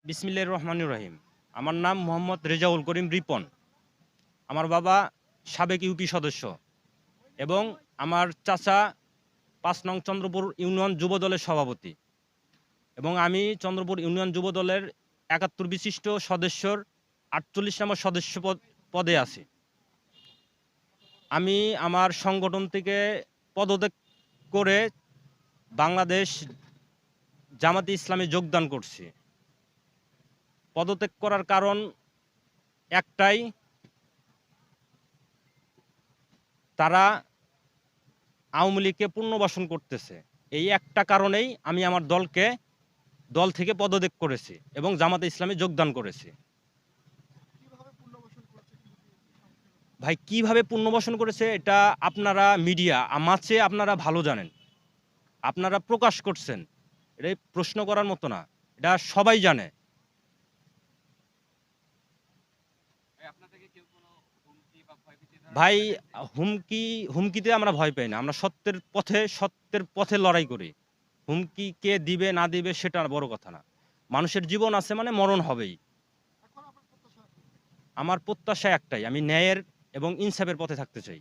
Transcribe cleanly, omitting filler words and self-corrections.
বিসমিল্লাহির রহমানির রহিম। আমার নাম মোহাম্মদ রেজাউল করিম রিপন। আমার বাবা সাবেক ইউপি সদস্য এবং আমার চাচা ৫ নং চন্দ্রপুর ইউনিয়ন যুবদলের সভাপতি এবং আমি চন্দ্রপুর ইউনিয়ন যুবদলের ৭১ বিশিষ্ট সদস্যর ৪৮ নম্বর সদস্য পদে আছি। আমি আমার সংগঠন থেকে পদত্যাগ করে বাংলাদেশ জামাতে ইসলামে যোগদান করছি। পদত্যাগ করার কারণ একটাই, তারা আওয়ামী লীগকে পুনর্বাসন করতেছে। এই একটা কারণেই আমি আমার দল থেকে পদত্যাগ করেছি এবং জামাতে ইসলামে যোগদান করেছি। ভাই কিভাবে পুনর্বাসন করেছে এটা আপনারা মিডিয়া আমার চেয়ে আপনারা ভালো জানেন। আপনারা প্রকাশ করছেন। এটা প্রশ্ন করার মতো না। এটা সবাই জানে। ভাই হুমকিতে আমরা ভয় পাই না। আমরা সত্যের পথে লড়াই করি। হুমকি কে দিবে না দিবে সেটা বড় কথা না। মানুষের জীবন আছে মানে মরণ হবেই। আমার প্রত্যাশা একটাই, আমি ন্যায়ের এবং ইনসাফের পথে থাকতে চাই।